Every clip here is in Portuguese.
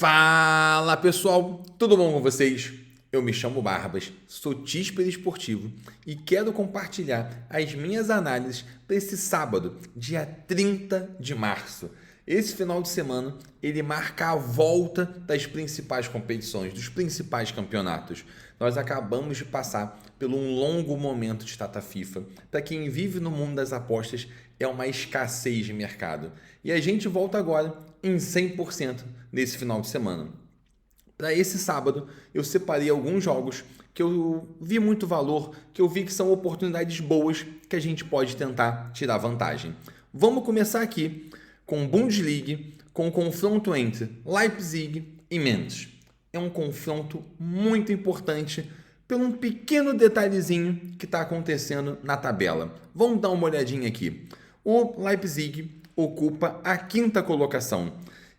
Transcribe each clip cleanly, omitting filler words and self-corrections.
Fala pessoal, tudo bom com vocês? Eu me chamo Barbas, sou tísper esportivo e quero compartilhar as minhas análises para esse sábado, dia 30 de março. Esse final de semana ele marca a volta das principais competições, dos principais campeonatos. Nós acabamos de passar por um longo momento de data FIFA. Para quem vive no mundo das apostas, é uma escassez de mercado. E a gente volta agora em 100% nesse final de semana. Para esse sábado, eu separei alguns jogos que eu vi muito valor, que eu vi que são oportunidades boas que a gente pode tentar tirar vantagem. Vamos começar aqui com Bundesliga, com o confronto entre Leipzig e Mainz. É um confronto muito importante por um pequeno detalhezinho que está acontecendo na tabela. Vamos dar uma olhadinha aqui. O Leipzig ocupa a quinta colocação.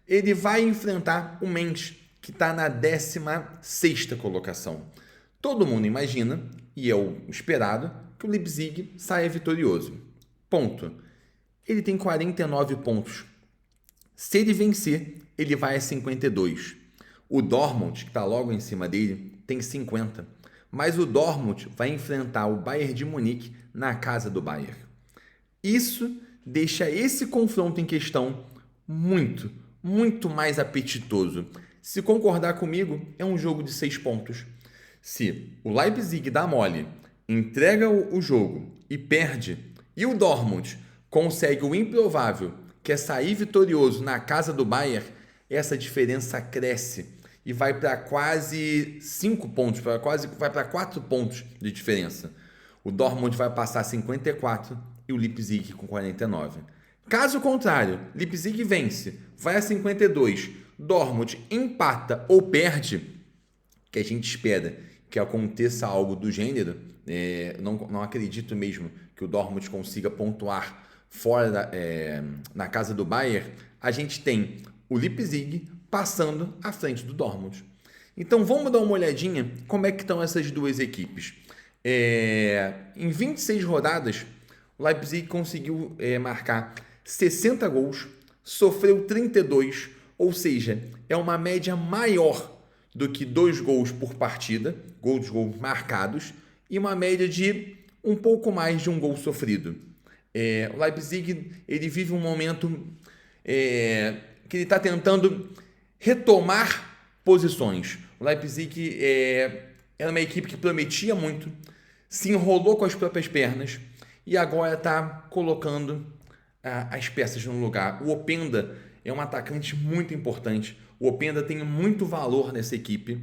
Ele vai enfrentar o Mainz, que está na 16ª colocação. Todo mundo imagina, e é o esperado, que o Leipzig saia vitorioso. Ponto. Ele tem 49 pontos. Se ele vencer, ele vai a 52. O Dortmund, que está logo em cima dele, tem 50. Mas o Dortmund vai enfrentar o Bayern de Munique na casa do Bayern. Isso deixa esse confronto em questão muito mais apetitoso. Se concordar comigo, é um jogo de 6 pontos. Se o Leipzig dá mole, entrega o jogo e perde, e o Dortmund consegue o improvável, que é sair vitorioso na casa do Bayern, essa diferença cresce e vai para quase 5 pontos, vai para 4 pontos de diferença. O Dortmund vai passar 54 e o Leipzig com 49. Caso contrário, Leipzig vence, vai a 52, Dortmund empata ou perde, que a gente espera que aconteça algo do gênero, não acredito mesmo que o Dortmund consiga pontuar fora na casa do Bayern, a gente tem o Leipzig passando à frente do Dortmund. Então vamos dar uma olhadinha como é que estão essas duas equipes. Em 26 rodadas, o Leipzig conseguiu marcar 60 gols, sofreu 32, ou seja, é uma média maior do que 2 gols por partida, gols marcados, e uma média de um pouco mais de um gol sofrido. O Leipzig ele vive um momento que ele está tentando retomar posições. O Leipzig era uma equipe que prometia muito, se enrolou com as próprias pernas e agora está colocando as peças no lugar. O Openda é um atacante muito importante. O Openda tem muito valor nessa equipe,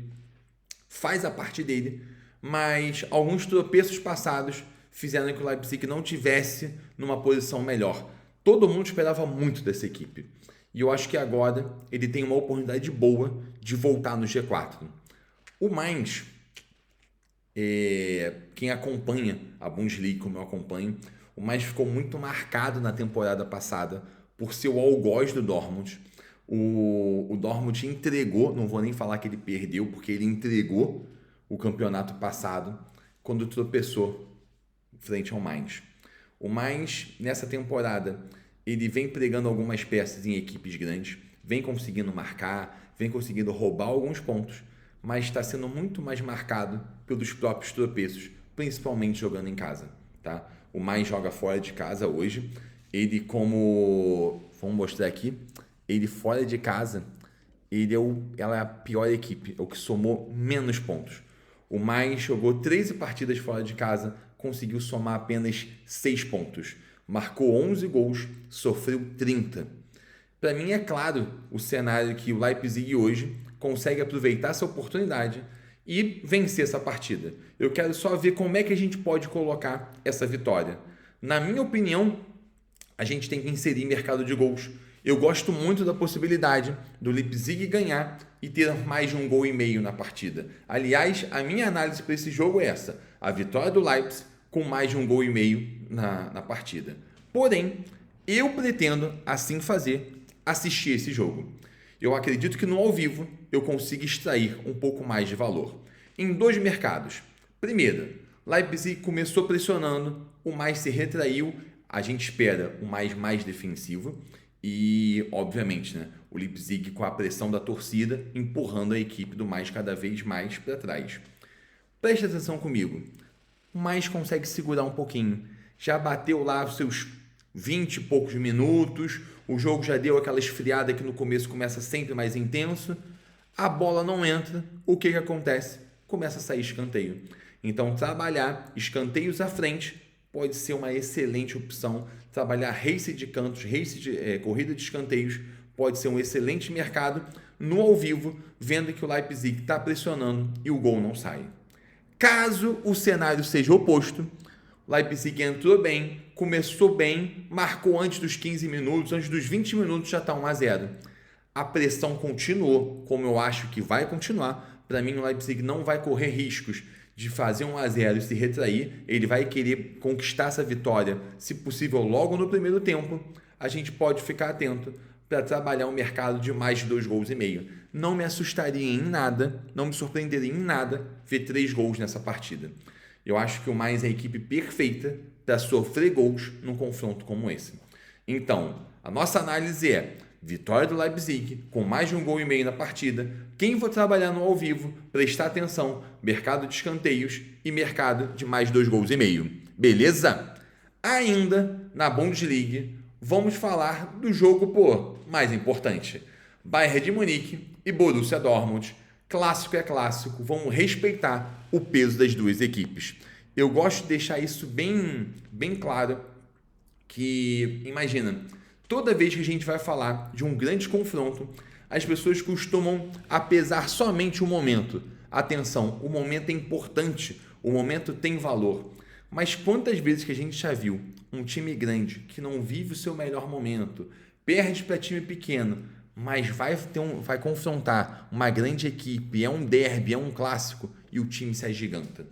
faz a parte dele, mas alguns tropeços passados fizeram que o Leipzig não tivesse numa posição melhor. Todo mundo esperava muito dessa equipe. E eu acho que agora ele tem uma oportunidade boa de voltar no G4. O Mainz, quem acompanha a Bundesliga como eu acompanho, o Mainz ficou muito marcado na temporada passada por ser o algoz do Dortmund. O Dortmund entregou, não vou nem falar que ele perdeu, porque ele entregou o campeonato passado quando tropeçou frente ao Mainz. O Mainz, nessa temporada, ele vem pregando algumas peças em equipes grandes, vem conseguindo marcar, vem conseguindo roubar alguns pontos, mas está sendo muito mais marcado pelos próprios tropeços, principalmente jogando em casa. Tá? O Mainz joga fora de casa hoje. Ele vamos mostrar aqui, ele fora de casa, ela é a pior equipe, é o que somou menos pontos. O Mainz jogou 13 partidas fora de casa, conseguiu somar apenas 6 pontos. Marcou 11 gols, sofreu 30. Para mim é claro o cenário que o Leipzig hoje consegue aproveitar essa oportunidade e vencer essa partida. Eu quero só ver como é que a gente pode colocar essa vitória. Na minha opinião, a gente tem que inserir mercado de gols. Eu gosto muito da possibilidade do Leipzig ganhar e ter mais de 1,5 gols na partida. Aliás, a minha análise para esse jogo é essa: a vitória do Leipzig com mais de 1,5 gols na partida. Porém, eu pretendo assim assistir esse jogo. Eu acredito que no ao vivo eu consiga extrair um pouco mais de valor. Em 2 mercados. Primeiro, Leipzig começou pressionando, o mais se retraiu, a gente espera o mais defensivo. E, obviamente, né, o Leipzig com a pressão da torcida empurrando a equipe do mais cada vez mais para trás. Preste atenção comigo. O mais consegue segurar um pouquinho. Já bateu lá os seus 20 e poucos minutos, o jogo já deu aquela esfriada que no começo começa sempre mais intenso, a bola não entra, o que acontece? Começa a sair escanteio. Então, trabalhar escanteios à frente pode ser uma excelente opção. Trabalhar race de cantos, corrida de escanteios, pode ser um excelente mercado no ao vivo, vendo que o Leipzig está pressionando e o gol não sai. Caso o cenário seja oposto, o Leipzig entrou bem, começou bem, marcou antes dos 15 minutos, antes dos 20 minutos já está 1-0. A pressão continuou, como eu acho que vai continuar. Para mim, o Leipzig não vai correr riscos de fazer 1-0 e se retrair. Ele vai querer conquistar essa vitória, se possível, logo no primeiro tempo. A gente pode ficar atento para trabalhar um mercado de mais de 2,5 gols. Não me assustaria em nada, não me surpreenderia em nada ver 3 gols nessa partida. Eu acho que o Mainz é a equipe perfeita para sofrer gols num confronto como esse. Então, a nossa análise é vitória do Leipzig com mais de 1,5 gols na partida. Quem for trabalhar no ao vivo, prestar atenção, mercado de escanteios e mercado de mais de 2,5 gols. Beleza? Ainda na Bundesliga, vamos falar do jogo mais importante. Bayern de Munique e Borussia Dortmund. Clássico é clássico, vamos respeitar o peso das duas equipes. Eu gosto de deixar isso bem claro, que, imagina, toda vez que a gente vai falar de um grande confronto, as pessoas costumam apesar somente o momento. Atenção, o momento é importante, o momento tem valor. Mas quantas vezes que a gente já viu um time grande que não vive o seu melhor momento, perde para time pequeno, mas vai confrontar uma grande equipe, é um derby, é um clássico, e o time se agiganta.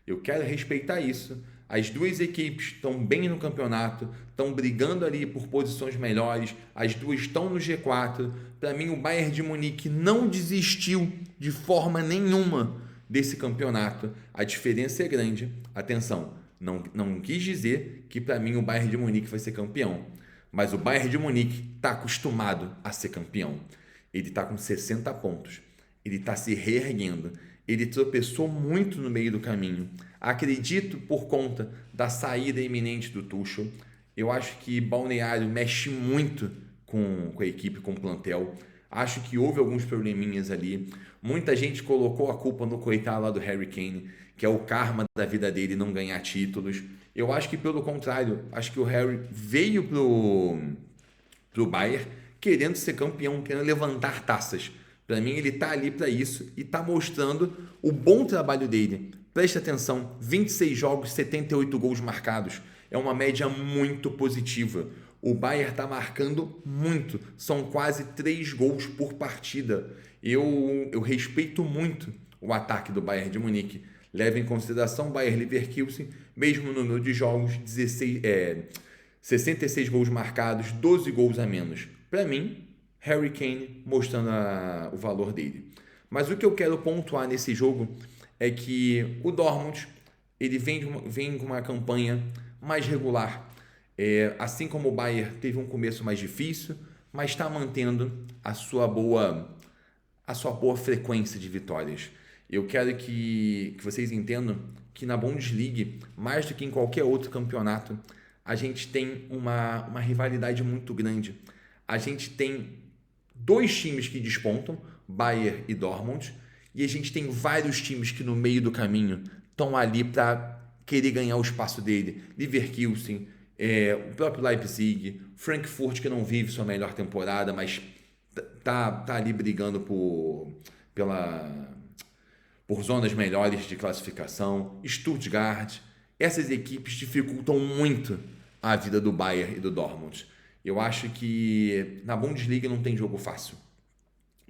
Eu quero respeitar isso. As duas equipes estão bem no campeonato, estão brigando ali por posições melhores, as duas estão no G4. Para mim, o Bayern de Munique não desistiu de forma nenhuma desse campeonato. A diferença é grande. Atenção, não quis dizer que para mim o Bayern de Munique vai ser campeão. Mas o Bayern de Munique está acostumado a ser campeão. Ele está com 60 pontos. Ele está se reerguendo. Ele tropeçou muito no meio do caminho. Acredito por conta da saída iminente do Tuchel. Eu acho que Balneário mexe muito com a equipe, com o plantel. Acho que houve alguns probleminhas ali. Muita gente colocou a culpa no coitado lá do Harry Kane, que é o karma da vida dele não ganhar títulos. Eu acho que, pelo contrário, acho que o Harry veio pro Bayern querendo ser campeão, querendo levantar taças. Para mim, ele está ali para isso e está mostrando o bom trabalho dele. Preste atenção, 26 jogos, 78 gols marcados. É uma média muito positiva. O Bayern está marcando muito. São quase 3 gols por partida. Eu respeito muito o ataque do Bayern de Munique. Leva em consideração o Bayer Leverkusen, mesmo número de jogos, 66 gols marcados, 12 gols a menos. Para mim, Harry Kane mostrando o valor dele. Mas o que eu quero pontuar nesse jogo é que o Dortmund ele vem com uma campanha mais regular. Assim como o Bayern teve um começo mais difícil, mas está mantendo a sua boa frequência de vitórias. Eu quero que vocês entendam que na Bundesliga, mais do que em qualquer outro campeonato, a gente tem uma rivalidade muito grande. A gente tem 2 times que despontam, Bayern e Dortmund, e a gente tem vários times que no meio do caminho estão ali para querer ganhar o espaço dele. Leverkusen, o próprio Leipzig, Frankfurt, que não vive sua melhor temporada, mas tá ali brigando por zonas melhores de classificação, Stuttgart. Essas equipes dificultam muito a vida do Bayern e do Dortmund. Eu acho que na Bundesliga não tem jogo fácil.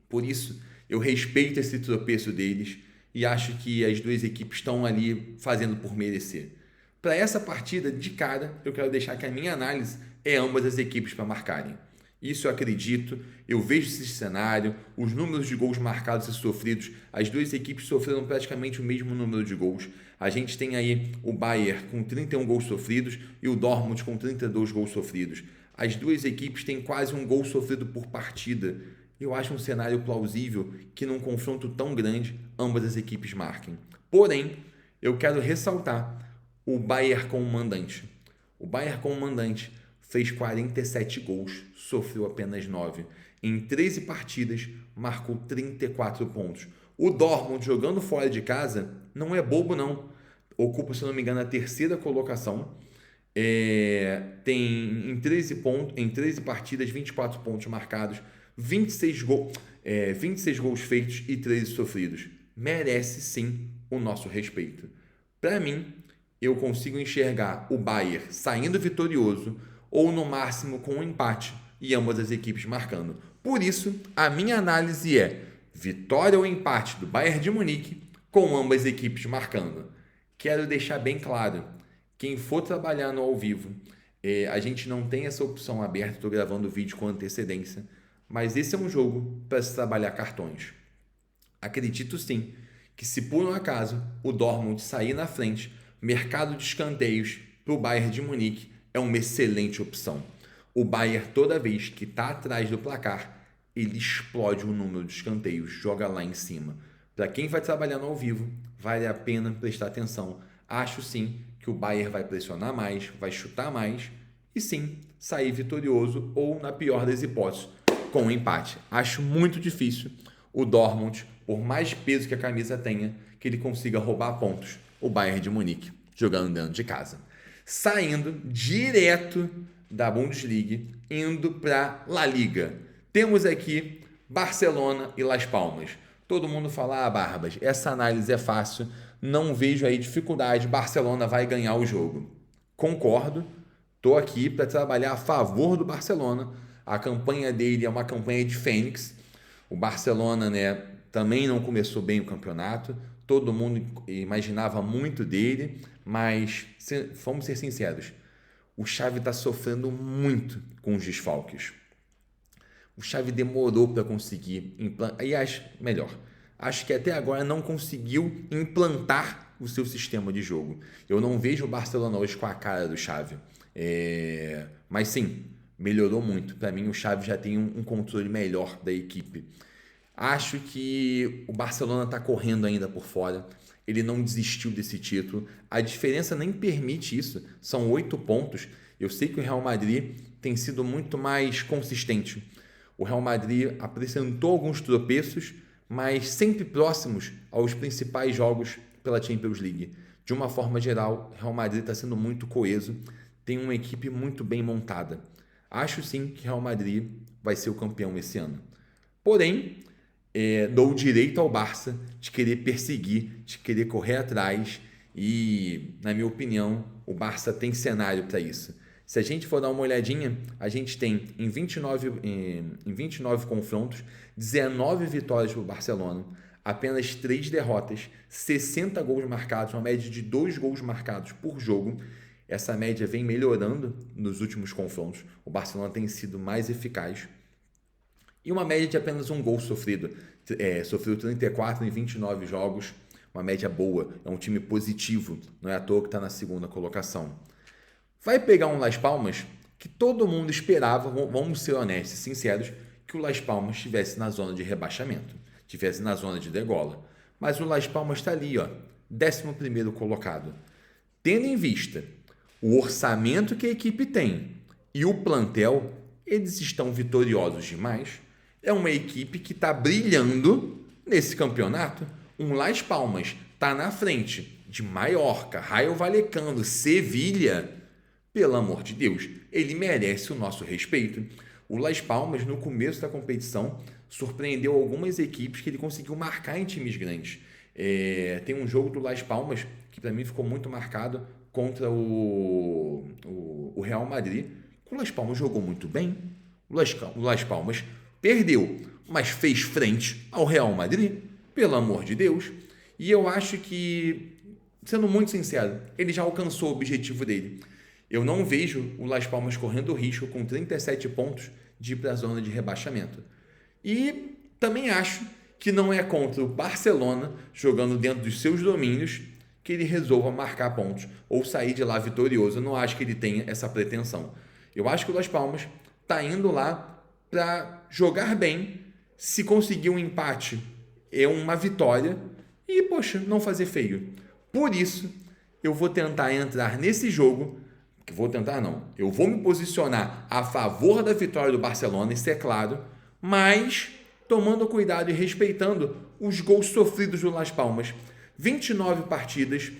Por isso, eu respeito esse tropeço deles e acho que as duas equipes estão ali fazendo por merecer. Para essa partida, de cara, eu quero deixar que a minha análise é ambas as equipes para marcarem. Isso eu acredito, eu vejo esse cenário, os números de gols marcados e sofridos, as duas equipes sofreram praticamente o mesmo número de gols. A gente tem aí o Bayern com 31 gols sofridos e o Dortmund com 32 gols sofridos. As duas equipes têm quase um gol sofrido por partida. Eu acho um cenário plausível que num confronto tão grande, ambas as equipes marquem. Porém, eu quero ressaltar o Bayern como mandante. O Bayern como mandante fez 47 gols, sofreu apenas 9. Em 13 partidas, marcou 34 pontos. O Dortmund, jogando fora de casa, não é bobo não. Ocupa, se não me engano, a terceira colocação. Tem em 13 partidas, 24 pontos marcados, 26 gols feitos e 13 sofridos. Merece sim o nosso respeito. Para mim, eu consigo enxergar o Bayern saindo vitorioso ou no máximo com um empate e ambas as equipes marcando. Por isso, a minha análise é vitória ou empate do Bayern de Munique com ambas as equipes marcando. Quero deixar bem claro, quem for trabalhar no ao vivo, a gente não tem essa opção aberta, estou gravando o vídeo com antecedência, mas esse é um jogo para se trabalhar cartões. Acredito sim que se por um acaso o Dortmund sair na frente, mercado de escanteios para o Bayern de Munique é uma excelente opção. O Bayern, toda vez que está atrás do placar, ele explode o número de escanteios, joga lá em cima. Para quem vai trabalhar no ao vivo, vale a pena prestar atenção. Acho sim que o Bayern vai pressionar mais, vai chutar mais e sim, sair vitorioso ou, na pior das hipóteses, com um empate. Acho muito difícil o Dortmund, por mais peso que a camisa tenha, que ele consiga roubar pontos. O Bayern de Munique, jogando dentro de casa. Saindo direto da Bundesliga, indo para La Liga. Temos aqui Barcelona e Las Palmas. Todo mundo fala, Barbas, essa análise é fácil, não vejo aí dificuldade, Barcelona vai ganhar o jogo. Concordo, estou aqui para trabalhar a favor do Barcelona. A campanha dele é uma campanha de Fênix. O Barcelona, também não começou bem o campeonato, todo mundo imaginava muito dele, mas vamos ser sinceros, o Xavi está sofrendo muito com os desfalques. O Xavi demorou para conseguir implantar, e acho que até agora não conseguiu implantar o seu sistema de jogo. Eu não vejo o Barcelona hoje com a cara do Xavi, mas sim, melhorou muito. Para mim, o Xavi já tem um controle melhor da equipe. Acho que o Barcelona está correndo ainda por fora. Ele não desistiu desse título. A diferença nem permite isso. São 8 pontos. Eu sei que o Real Madrid tem sido muito mais consistente. O Real Madrid apresentou alguns tropeços, mas sempre próximos aos principais jogos pela Champions League. De uma forma geral, o Real Madrid está sendo muito coeso. Tem uma equipe muito bem montada. Acho sim que o Real Madrid vai ser o campeão esse ano. Porém, dou o direito ao Barça de querer perseguir, de querer correr atrás e, na minha opinião, o Barça tem cenário para isso. Se a gente for dar uma olhadinha, a gente tem em 29 confrontos, 19 vitórias para o Barcelona, apenas 3 derrotas, 60 gols marcados, uma média de 2 gols marcados por jogo. Essa média vem melhorando nos últimos confrontos. O Barcelona tem sido mais eficaz. E uma média de apenas um gol sofrido. Sofreu 34 em 29 jogos, uma média boa. É um time positivo, não é à toa que está na segunda colocação. Vai pegar um Las Palmas que todo mundo esperava, vamos ser honestos e sinceros, que o Las Palmas estivesse na zona de rebaixamento, estivesse na zona de degola. Mas o Las Palmas está ali, 11º colocado. Tendo em vista o orçamento que a equipe tem e o plantel, eles estão vitoriosos demais. É uma equipe que está brilhando nesse campeonato. Um Las Palmas está na frente de Mallorca, Rayo Vallecano, Sevilha. Pelo amor de Deus, ele merece o nosso respeito. O Las Palmas, no começo da competição, surpreendeu algumas equipes que ele conseguiu marcar em times grandes. Tem um jogo do Las Palmas que para mim ficou muito marcado contra o Real Madrid. O Las Palmas jogou muito bem. O Las Palmas perdeu, mas fez frente ao Real Madrid, pelo amor de Deus. E eu acho que, sendo muito sincero, ele já alcançou o objetivo dele. Eu não vejo o Las Palmas correndo risco, com 37 pontos, de ir para a zona de rebaixamento. E também acho que não é contra o Barcelona, jogando dentro dos seus domínios, que ele resolva marcar pontos ou sair de lá vitorioso. Eu não acho que ele tenha essa pretensão. Eu acho que o Las Palmas está indo lá para jogar bem. Se conseguir um empate, é uma vitória. E, poxa, não fazer feio. Por isso, eu vou tentar entrar nesse jogo. Que vou tentar, não. Eu vou me posicionar a favor da vitória do Barcelona, isso é claro. Mas tomando cuidado e respeitando os gols sofridos do Las Palmas. 29 partidas,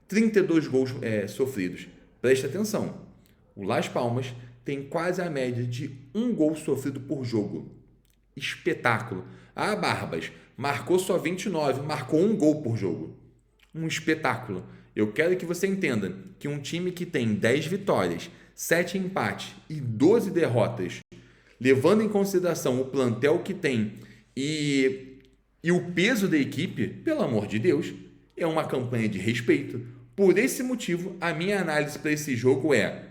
32 gols sofridos. Presta atenção. O Las Palmas tem quase a média de um gol sofrido por jogo. Espetáculo. Ah, Barbas, marcou só 29, marcou um gol por jogo. Um espetáculo. Eu quero que você entenda que um time que tem 10 vitórias, 7 empates e 12 derrotas, levando em consideração o plantel que tem e o peso da equipe, pelo amor de Deus, é uma campanha de respeito. Por esse motivo, a minha análise para esse jogo é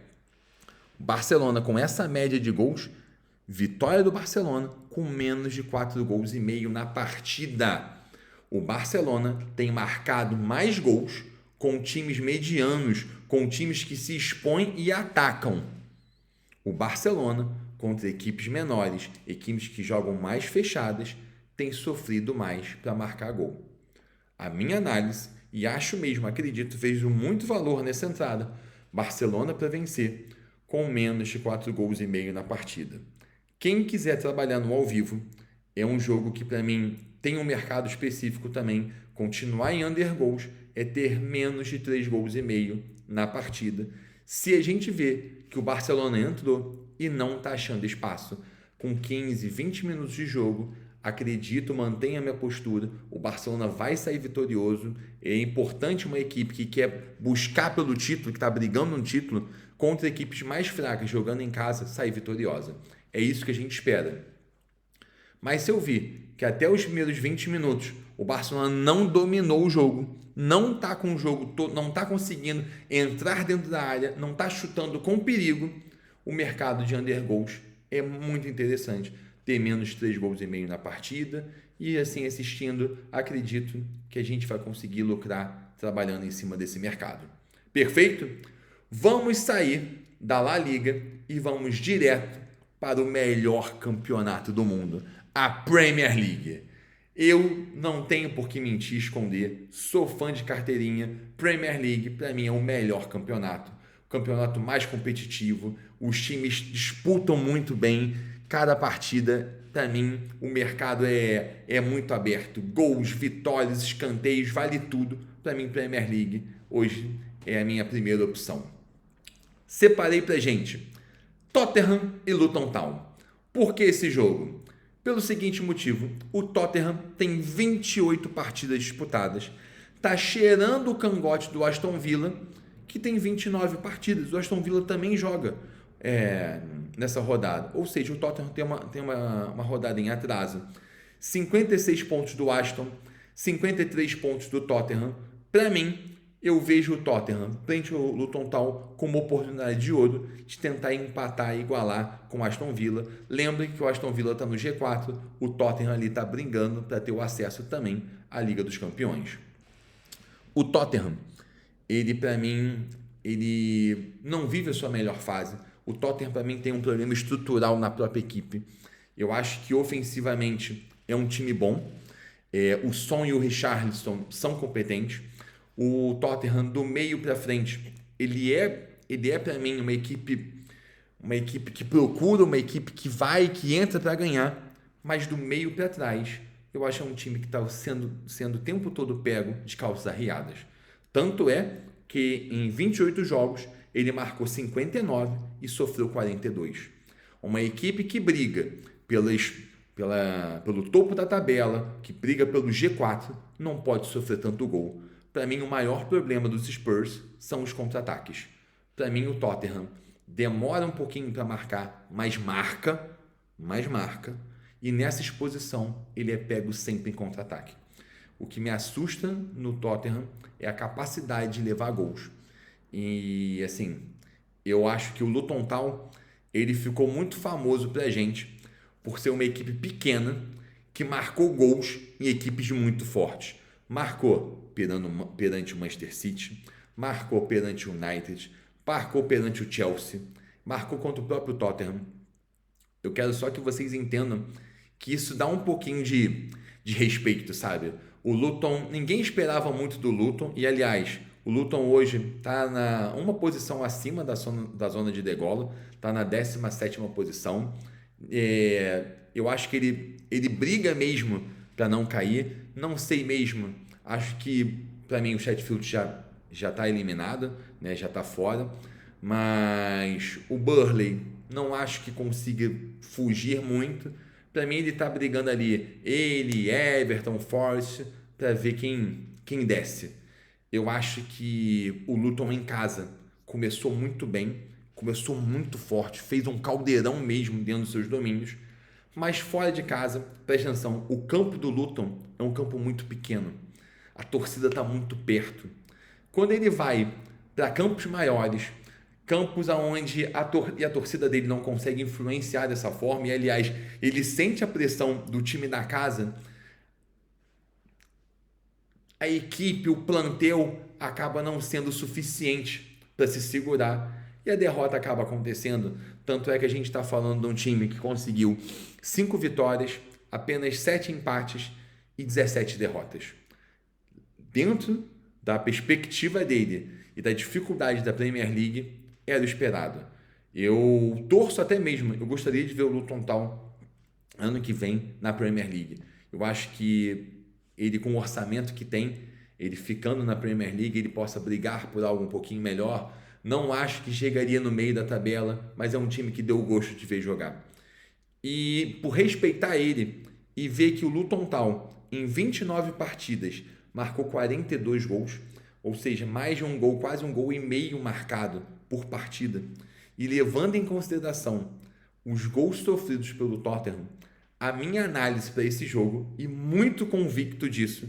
Barcelona com essa média de gols, vitória do Barcelona com menos de 4 gols e meio na partida. O Barcelona tem marcado mais gols com times medianos, com times que se expõem e atacam. O Barcelona, contra equipes menores, equipes que jogam mais fechadas, tem sofrido mais para marcar gol. A minha análise, e acho mesmo, acredito, vejo muito valor nessa entrada, Barcelona para vencer, com menos de 4 gols e meio na partida. Quem quiser trabalhar no ao vivo, é um jogo que para mim tem um mercado específico também. Continuar em under gols é ter menos de 3 gols e meio na partida. Se a gente vê que o Barcelona entrou e não está achando espaço, com 15, 20 minutos de jogo, acredito, mantenha a minha postura, o Barcelona vai sair vitorioso. É importante uma equipe que quer buscar pelo título, que está brigando no título, contra equipes mais fracas, jogando em casa, sair vitoriosa. É isso que a gente espera. Mas se eu vi que até os primeiros 20 minutos o Barcelona não dominou o jogo, não está com o jogo todo, não está conseguindo entrar dentro da área, não está chutando com perigo, o mercado de under gols é muito interessante. Ter menos de 3 gols e meio na partida e assim assistindo, acredito que a gente vai conseguir lucrar trabalhando em cima desse mercado. Perfeito? Vamos sair da La Liga e vamos direto para o melhor campeonato do mundo, a Premier League. Eu não tenho por que mentir, esconder, sou fã de carteirinha. Premier League para mim é o melhor campeonato, o campeonato mais competitivo, os times disputam muito bem, cada partida, para mim, o mercado é muito aberto, gols, vitórias, escanteios, vale tudo. Para mim, Premier League hoje é a minha primeira opção. Separei pra gente Tottenham e Luton Town. Por que esse jogo? Pelo seguinte motivo, o Tottenham tem 28 partidas disputadas, está cheirando o cangote do Aston Villa, que tem 29 partidas. O Aston Villa também joga nessa rodada, ou seja, o Tottenham tem uma rodada em atraso. 56 pontos do Aston, 53 pontos do Tottenham. Para mim, eu vejo o Tottenham frente ao Luton Town como oportunidade de ouro de tentar empatar e igualar com o Aston Villa. Lembrem que o Aston Villa está no G4, o Tottenham ali está brigando para ter o acesso também à Liga dos Campeões. O Tottenham, ele para mim, ele não vive a sua melhor fase. O Tottenham para mim tem um problema estrutural na própria equipe. Eu acho que ofensivamente é um time bom. O Son e o Richarlison são competentes. O Tottenham do meio para frente, ele é para mim uma equipe que procura, uma equipe que vai, que entra para ganhar, mas do meio para trás, eu acho que é um time que está sendo o tempo todo pego de calças arriadas. Tanto é que em 28 jogos ele marcou 59 e sofreu 42. Uma equipe que briga pelo topo da tabela, que briga pelo G4, não pode sofrer tanto gol. Para mim, o maior problema dos Spurs são os contra-ataques. Para mim, o Tottenham demora um pouquinho para marcar, mas marca. E nessa exposição, ele é pego sempre em contra-ataque. O que me assusta no Tottenham é a capacidade de levar gols. E, assim, eu acho que o Luton Town, ele ficou muito famoso pra gente por ser uma equipe pequena que marcou gols em equipes muito fortes. Marcou perante o Manchester City, marcou perante o United, marcou perante o Chelsea. marcou contra o próprio Tottenham. Eu quero só que vocês entendam que isso dá um pouquinho de respeito, sabe? O Luton, ninguém esperava muito do Luton, e aliás, o Luton hoje está uma posição acima da zona de degola, está na 17ª posição. Eu acho que ele briga mesmo para não cair, não sei mesmo, acho que para mim o Sheffield já está eliminado, né? Já está fora, mas o Burnley não acho que consiga fugir muito. Para mim ele está brigando ali, ele, Everton, Forest, para ver quem desce. Eu acho que o Luton em casa começou muito bem, começou muito forte, fez um caldeirão mesmo dentro dos seus domínios, mas fora de casa, presta atenção, o campo do Luton é um campo muito pequeno, a torcida está muito perto. Quando ele vai para campos maiores, campos onde a torcida dele não consegue influenciar dessa forma, e aliás, ele sente a pressão do time da casa, a equipe, o plantel acaba não sendo suficiente para se segurar e a derrota acaba acontecendo. Tanto é que a gente está falando de um time que conseguiu 5 vitórias, apenas 7 empates e 17 derrotas. Dentro da perspectiva dele e da dificuldade da Premier League, era o esperado. Eu torço até mesmo, eu gostaria de ver o Luton Town ano que vem na Premier League. Eu acho que ele, com o orçamento que tem, ele ficando na Premier League, ele possa brigar por algo um pouquinho melhor. Não acho que chegaria no meio da tabela, mas é um time que deu gosto de ver jogar. E por respeitar ele e ver que o Luton Town, em 29 partidas, marcou 42 gols, ou seja, mais de um gol, quase um gol e meio marcado por partida, e levando em consideração os gols sofridos pelo Tottenham, a minha análise para esse jogo, e muito convicto disso,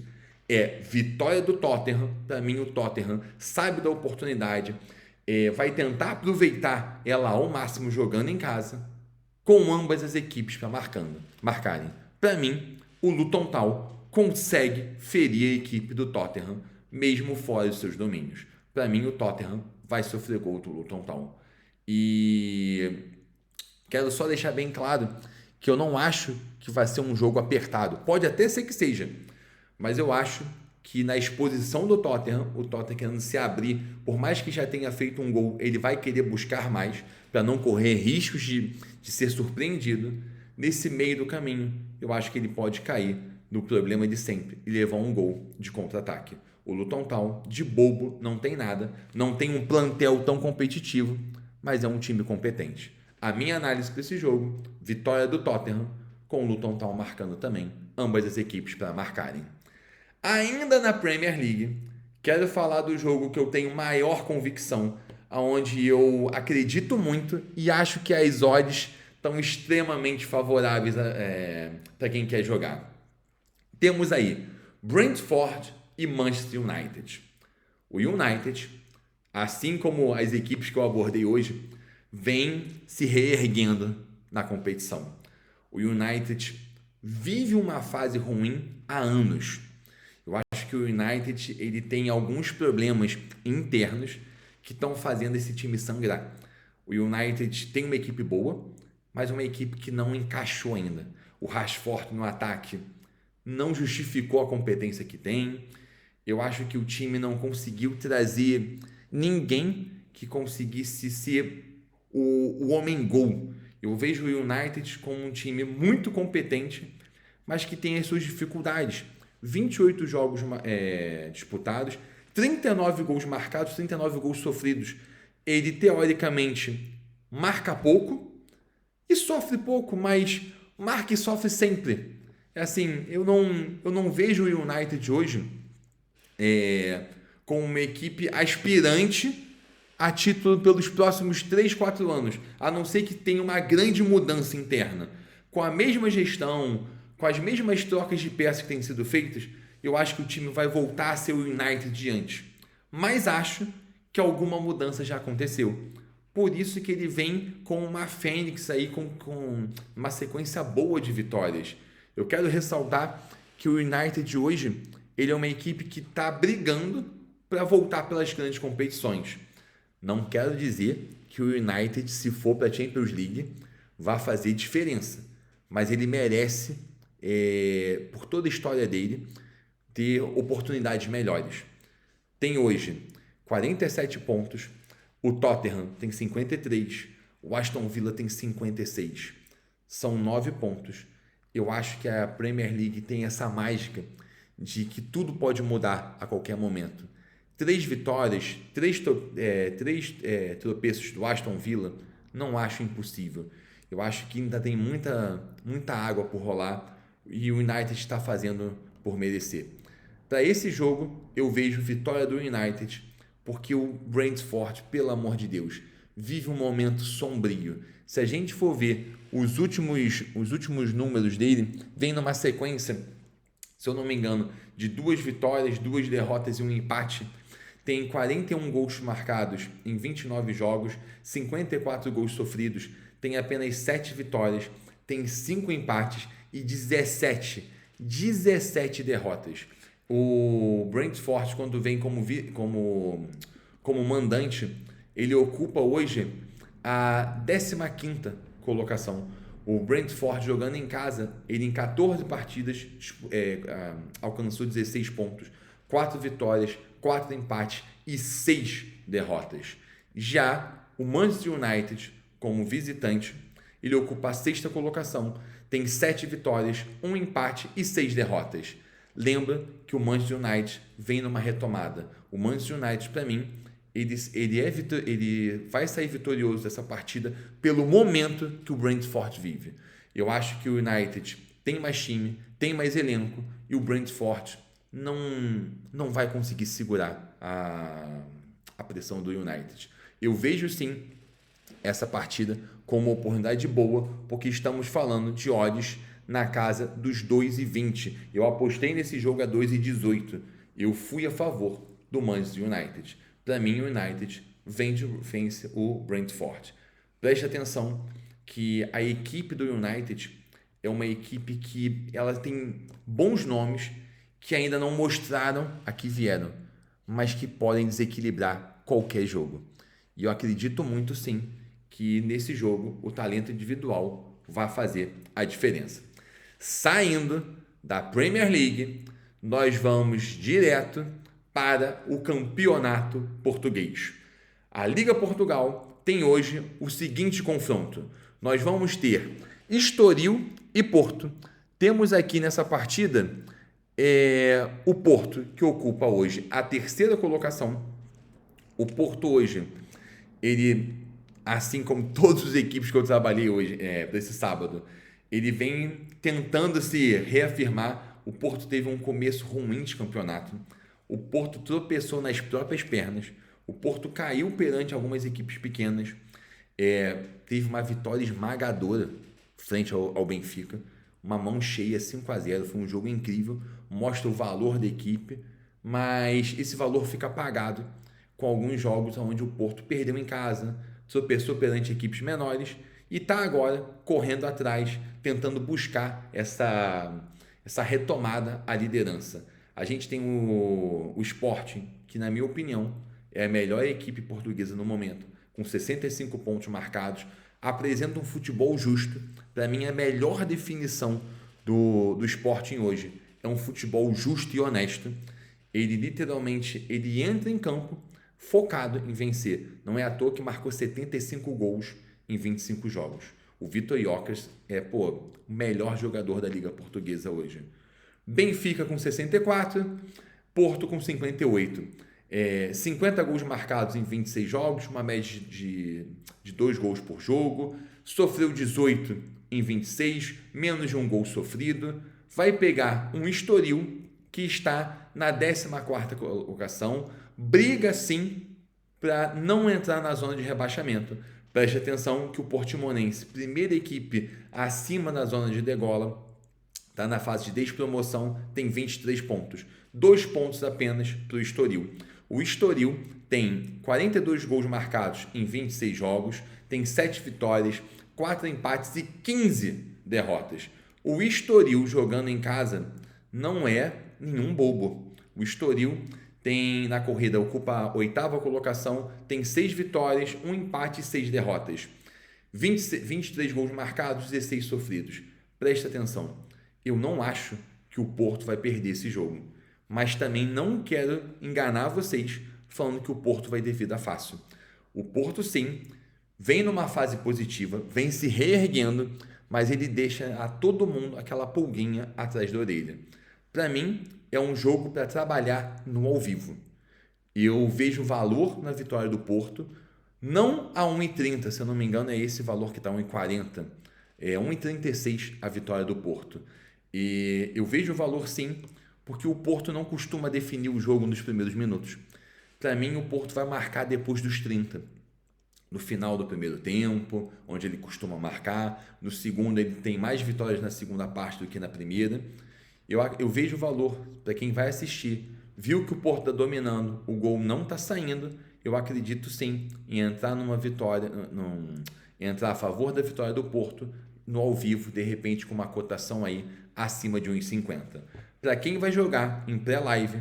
é vitória do Tottenham. Para mim, o Tottenham sabe da oportunidade, vai tentar aproveitar ela ao máximo jogando em casa, com ambas as equipes para marcarem. Para mim, o Luton Town consegue ferir a equipe do Tottenham, mesmo fora dos seus domínios. Para mim, o Tottenham vai sofrer gol do Luton Town. E quero só deixar bem claro que eu não acho que vai ser um jogo apertado. Pode até ser que seja, mas eu acho que na exposição do Tottenham, o Tottenham querendo se abrir, por mais que já tenha feito um gol, ele vai querer buscar mais para não correr riscos de ser surpreendido. Nesse meio do caminho, eu acho que ele pode cair no problema de sempre e levar um gol de contra-ataque. O Luton Town, de bobo, não tem nada, não tem um plantel tão competitivo, mas é um time competente. A minha análise para esse jogo, vitória do Tottenham, com o Luton Town marcando também, ambas as equipes para marcarem. Ainda na Premier League, quero falar do jogo que eu tenho maior convicção, onde eu acredito muito e acho que as odds estão extremamente favoráveis para quem quer jogar. Temos aí Brentford e Manchester United. O United, assim como as equipes que eu abordei hoje, vem se reerguendo na competição. O United vive uma fase ruim há anos. Eu acho que o United ele tem alguns problemas internos que estão fazendo esse time sangrar. O United tem uma equipe boa, mas uma equipe que não encaixou ainda. O Rashford no ataque não justificou a competência que tem. Eu acho que o time não conseguiu trazer ninguém que conseguisse ser o homem-gol. Eu vejo o United como um time muito competente, mas que tem as suas dificuldades. 28 jogos disputados, 39 gols marcados, 39 gols sofridos. Ele, teoricamente, marca pouco e sofre pouco, mas marca e sofre sempre. Assim, eu não vejo o United hoje com uma equipe aspirante a título pelos próximos 3, 4 anos, a não ser que tenha uma grande mudança interna. Com a mesma gestão, com as mesmas trocas de peças que têm sido feitas, eu acho que o time vai voltar a ser o United de antes. Mas acho que alguma mudança já aconteceu. Por isso que ele vem com uma fênix aí, com uma sequência boa de vitórias. Eu quero ressaltar que o United hoje ele é uma equipe que está brigando para voltar pelas grandes competições. Não quero dizer que o United, se for para a Champions League, vai fazer diferença. Mas ele merece, por toda a história dele, ter oportunidades melhores. Tem hoje 47 pontos, o Tottenham tem 53, o Aston Villa tem 56. São 9 pontos. Eu acho que a Premier League tem essa mágica de que tudo pode mudar a qualquer momento. 3 vitórias, 3 tropeços do Aston Villa, não acho impossível. Eu acho que ainda tem muita água por rolar e o United está fazendo por merecer. Para esse jogo, eu vejo vitória do United, porque o Brentford, pelo amor de Deus, vive um momento sombrio. Se a gente for ver os últimos números dele, vem numa sequência, se eu não me engano, de 2 vitórias, 2 derrotas e um empate. Tem 41 gols marcados em 29 jogos, 54 gols sofridos, tem apenas 7 vitórias, tem 5 empates e 17 derrotas. O Brentford, quando vem como mandante, ele ocupa hoje a 15ª colocação. O Brentford, jogando em casa, ele em 14 partidas alcançou 16 pontos, 4 vitórias, 4 empates e 6 derrotas. Já o Manchester United, como visitante, ele ocupa a 6ª colocação, tem 7 vitórias, 1 empate e 6 derrotas. Lembra que o Manchester United vem numa retomada. O Manchester United, para mim, ele vai sair vitorioso dessa partida pelo momento que o Brentford vive. Eu acho que o United tem mais time, tem mais elenco e o Brentford não vai conseguir segurar a pressão do United. Eu vejo sim essa partida como uma oportunidade boa, porque estamos falando de odds na casa dos 2,20. Eu apostei nesse jogo a 2,18. Eu fui a favor do Manchester United. Para mim, o United vence o Brentford. Preste atenção que a equipe do United é uma equipe que ela tem bons nomes que ainda não mostraram a que vieram, mas que podem desequilibrar qualquer jogo. E eu acredito muito, sim, que nesse jogo o talento individual vai fazer a diferença. Saindo da Premier League, nós vamos direto para o campeonato português. A Liga Portugal tem hoje o seguinte confronto. Nós vamos ter Estoril e Porto. Temos aqui nessa partida o Porto, que ocupa hoje a 3ª colocação. O Porto hoje, ele, assim como todas as equipes que eu trabalhei hoje, para esse sábado, ele vem tentando se reafirmar. O Porto teve um começo ruim de campeonato. O Porto tropeçou nas próprias pernas. O Porto caiu perante algumas equipes pequenas. Teve uma vitória esmagadora frente ao Benfica. Uma mão cheia, 5-0. Foi um jogo incrível. Mostra o valor da equipe. Mas esse valor fica apagado com alguns jogos onde o Porto perdeu em casa, tropeçou perante equipes menores e está agora correndo atrás, tentando buscar essa retomada à liderança. A gente tem o Sporting, que na minha opinião é a melhor equipe portuguesa no momento, com 65 pontos marcados, apresenta um futebol justo. Para mim, a melhor definição do Sporting hoje é um futebol justo e honesto. Ele literalmente entra em campo focado em vencer. Não é à toa que marcou 75 gols em 25 jogos. O Vitor Gyökeres é o melhor jogador da Liga Portuguesa hoje. Benfica com 64, Porto com 58. 50 gols marcados em 26 jogos, uma média de 2 gols por jogo. Sofreu 18 em 26, menos de um gol sofrido. Vai pegar um Estoril, que está na 14ª colocação. Briga sim para não entrar na zona de rebaixamento. Preste atenção que o Portimonense, primeira equipe acima da zona de degola, está na fase de despromoção, tem 23 pontos. 2 pontos apenas para o Estoril. O Estoril tem 42 gols marcados em 26 jogos, tem 7 vitórias, 4 empates e 15 derrotas. O Estoril, jogando em casa, não é nenhum bobo. O Estoril tem na corrida, ocupa a 8ª colocação, tem 6 vitórias, 1 empate e 6 derrotas. 23 gols marcados, 16 sofridos. Presta atenção, eu não acho que o Porto vai perder esse jogo, mas também não quero enganar vocês falando que o Porto vai ter vida fácil. O Porto, sim, vem numa fase positiva, vem se reerguendo, mas ele deixa a todo mundo aquela pulguinha atrás da orelha. Para mim, é um jogo para trabalhar no ao vivo. Eu vejo valor na vitória do Porto, não a 1,30, se eu não me engano, é esse valor que está 1,40. É 1,36 a vitória do Porto. E eu vejo valor sim, porque o Porto não costuma definir o jogo nos primeiros minutos. Para mim, o Porto vai marcar depois dos 30. No final do primeiro tempo, onde ele costuma marcar. No segundo, ele tem mais vitórias na segunda parte do que na primeira. Eu vejo valor para quem vai assistir. Viu que o Porto está dominando, o gol não está saindo. Eu acredito sim em entrar numa vitória, entrar a favor da vitória do Porto no ao vivo, de repente com uma cotação aí acima de 1,50. Para quem vai jogar em pré-live,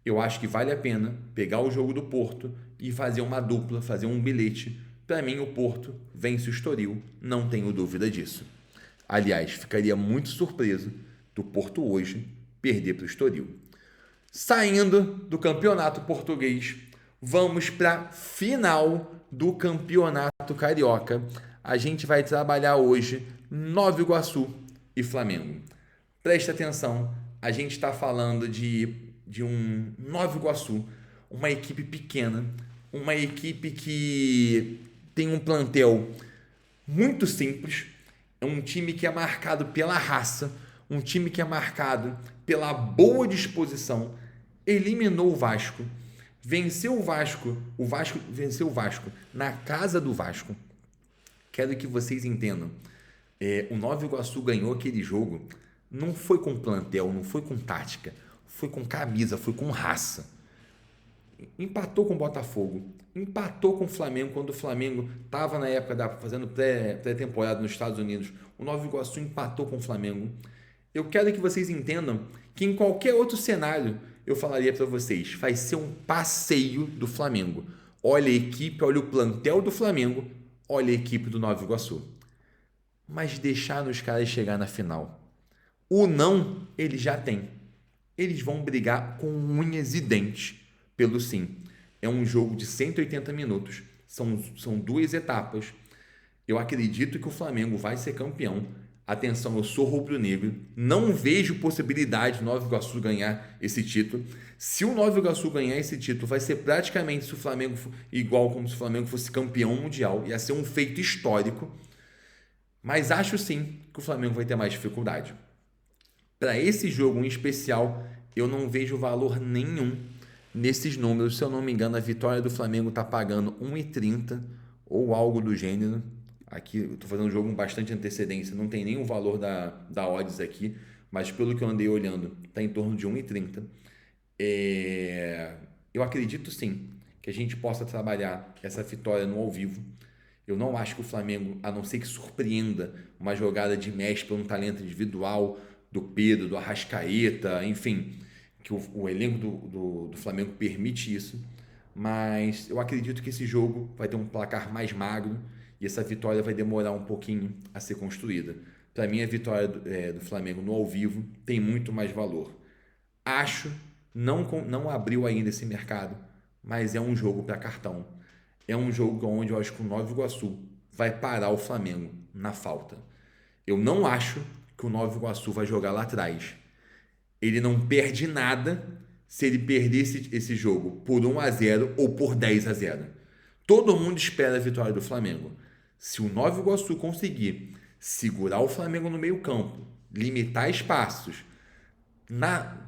eu acho que vale a pena pegar o jogo do Porto e fazer uma dupla, fazer um bilhete. Para mim, o Porto vence o Estoril, não tenho dúvida disso. Aliás, ficaria muito surpreso do Porto hoje perder para o Estoril. Saindo do campeonato português, vamos para a final do campeonato carioca. A gente vai trabalhar hoje Nova Iguaçu e Flamengo. Presta atenção, a gente está falando de um Nova Iguaçu, uma equipe pequena, uma equipe que tem um plantel muito simples, é um time que é marcado pela raça, um time que é marcado pela boa disposição, eliminou o Vasco, venceu o Vasco venceu o Vasco na casa do Vasco. Quero que vocês entendam, o Nova Iguaçu ganhou aquele jogo, não foi com plantel, não foi com tática, foi com camisa, foi com raça. Empatou com o Botafogo, empatou com o Flamengo, quando o Flamengo estava na época fazendo pré-temporada nos Estados Unidos. O Nova Iguaçu empatou com o Flamengo. Eu quero que vocês entendam que em qualquer outro cenário eu falaria para vocês, vai ser um passeio do Flamengo. Olha a equipe, olha o plantel do Flamengo, olha a equipe do Nova Iguaçu. Mas deixar os caras chegar na final. O não, eles já têm. Eles vão brigar com unhas e dentes pelo sim. É um jogo de 180 minutos. São 2 etapas. Eu acredito que o Flamengo vai ser campeão. Atenção, eu sou rubro-negro. Não vejo possibilidade do Nova Iguaçu ganhar esse título. Se o Nova Iguaçu ganhar esse título, vai ser praticamente se o Flamengo igual como se o Flamengo fosse campeão mundial. Ia ser um feito histórico. Mas acho sim que o Flamengo vai ter mais dificuldade. Para esse jogo em especial, eu não vejo valor nenhum nesses números. Se eu não me engano, a vitória do Flamengo está pagando 1,30 ou algo do gênero. Aqui eu estou fazendo um jogo com bastante antecedência, não tem nenhum valor da odds aqui, mas pelo que eu andei olhando, está em torno de 1,30. Eu acredito sim que a gente possa trabalhar essa vitória no ao vivo. Eu não acho que o Flamengo, a não ser que surpreenda uma jogada de mestre por um talento individual do Pedro, do Arrascaeta, enfim, que o elenco do Flamengo permite isso, mas eu acredito que esse jogo vai ter um placar mais magro e essa vitória vai demorar um pouquinho a ser construída. Para mim, a vitória do Flamengo no ao vivo tem muito mais valor. Acho, não abriu ainda esse mercado, mas é um jogo para cartão. É um jogo onde eu acho que o Nova Iguaçu vai parar o Flamengo na falta. Eu não acho que o Nova Iguaçu vai jogar lá atrás. Ele não perde nada se ele perder esse jogo por 1-0 ou por 10-0. Todo mundo espera a vitória do Flamengo. Se o Nova Iguaçu conseguir segurar o Flamengo no meio campo, limitar espaços,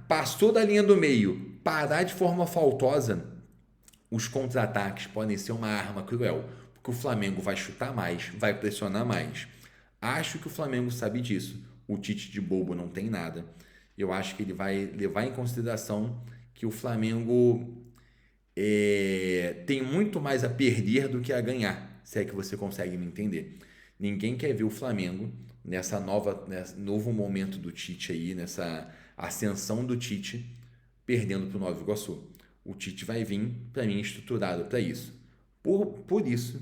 passou da linha do meio, parar de forma faltosa, os contra-ataques podem ser uma arma cruel, porque o Flamengo vai chutar mais, vai pressionar mais. Acho que o Flamengo sabe disso. O Tite de bobo não tem nada. Eu acho que ele vai levar em consideração que o Flamengo tem muito mais a perder do que a ganhar, se é que você consegue me entender. Ninguém quer ver o Flamengo nesse novo momento do Tite aí, nessa ascensão do Tite, perdendo para o Nova Iguaçu. O Tite vai vir, para mim, estruturado para isso. Por isso,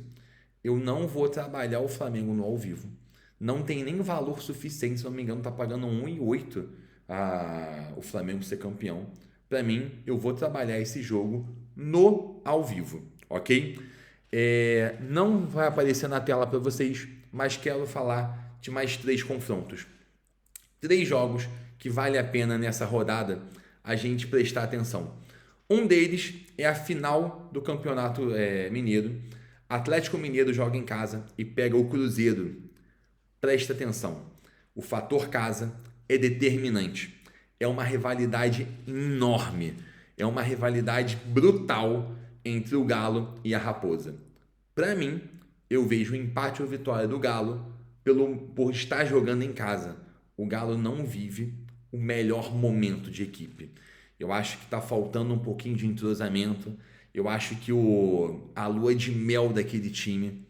eu não vou trabalhar o Flamengo no ao vivo. Não tem nem valor suficiente, se não me engano, tá pagando 1,8 o Flamengo ser campeão. Para mim, eu vou trabalhar esse jogo no ao vivo, ok? Não vai aparecer na tela para vocês, mas quero falar de mais 3 confrontos. 3 jogos que vale a pena nessa rodada a gente prestar atenção. Um deles é a final do Campeonato Mineiro. Atlético Mineiro joga em casa e pega o Cruzeiro. Presta atenção. O fator casa é determinante. É uma rivalidade enorme. É uma rivalidade brutal entre o Galo e a Raposa. Para mim, eu vejo o empate ou vitória do Galo por estar jogando em casa. O Galo não vive o melhor momento de equipe. Eu acho que está faltando um pouquinho de entrosamento. Eu acho que a lua de mel daquele time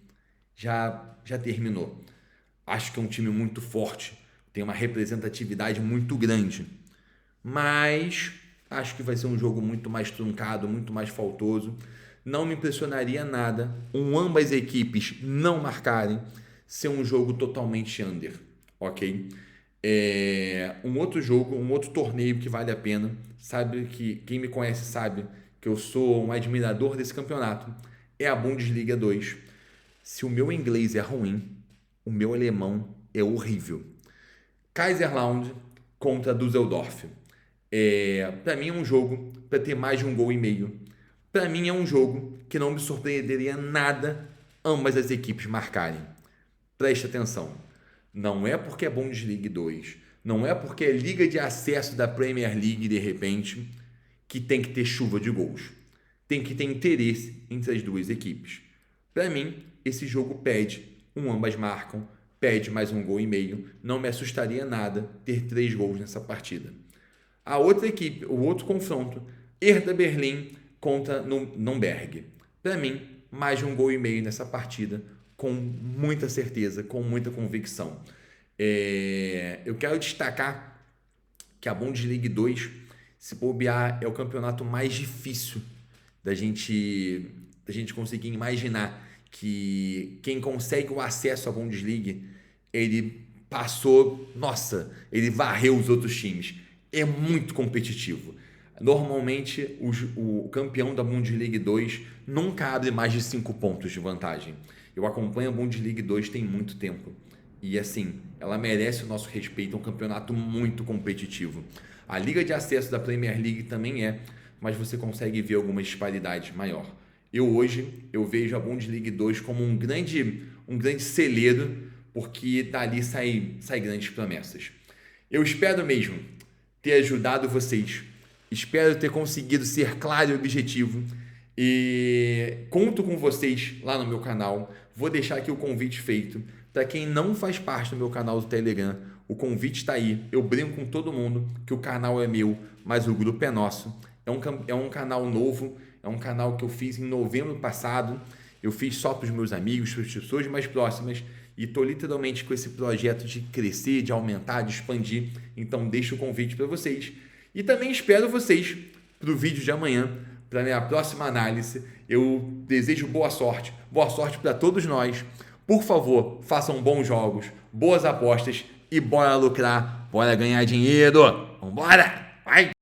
já terminou. Acho que é um time muito forte, tem uma representatividade muito grande. Mas acho que vai ser um jogo muito mais truncado, muito mais faltoso. Não me impressionaria nada ambas equipes não marcarem, ser um jogo totalmente under, ok? Um outro jogo, um outro torneio que vale a pena, sabe que quem me conhece sabe que eu sou um admirador desse campeonato, é a Bundesliga 2. Se o meu inglês é ruim, o meu alemão é horrível. Kaiserslautern contra Düsseldorf. Para mim é um jogo para ter mais de 1,5 gols. Para mim é um jogo que não me surpreenderia nada ambas as equipes marcarem. Preste atenção. Não é porque é Bundesliga 2, não é porque é liga de acesso da Premier League de repente, que tem que ter chuva de gols. Tem que ter interesse entre as duas equipes. Para mim, esse jogo pede ambas marcam, pede mais 1,5 gols. Não me assustaria nada ter 3 gols nessa partida. A outra equipe, o outro confronto, Hertha Berlim contra Nürnberg. Para mim, mais de 1,5 gols nessa partida, com muita certeza, com muita convicção. Eu quero destacar que a Bundesliga 2, se bobear, é o campeonato mais difícil da gente conseguir imaginar, que quem consegue o acesso à Bundesliga, ele passou, ele varreu os outros times. É muito competitivo. Normalmente, o campeão da Bundesliga 2 nunca abre mais de 5 pontos de vantagem. Eu acompanho a Bundesliga 2 tem muito tempo. E assim, ela merece o nosso respeito, é um campeonato muito competitivo. A Liga de Acesso da Premier League também mas você consegue ver algumas disparidades maior. Hoje vejo a Bundesliga 2 como um grande celeiro, porque dali sai grandes promessas. Eu espero mesmo ter ajudado vocês. Espero ter conseguido ser claro e objetivo. E conto com vocês lá no meu canal. Vou deixar aqui o convite feito. Para quem não faz parte do meu canal do Telegram, o convite está aí. Eu brinco com todo mundo que o canal é meu, mas o grupo é nosso. É um canal novo, é um canal que eu fiz em novembro passado. Eu fiz só para os meus amigos, para as pessoas mais próximas. E estou literalmente com esse projeto de crescer, de aumentar, de expandir. Então deixo o convite para vocês. E também espero vocês para o vídeo de amanhã, para a minha próxima análise. Eu desejo boa sorte para todos nós. Por favor, façam bons jogos, boas apostas e bora lucrar, bora ganhar dinheiro. Vambora! Vai!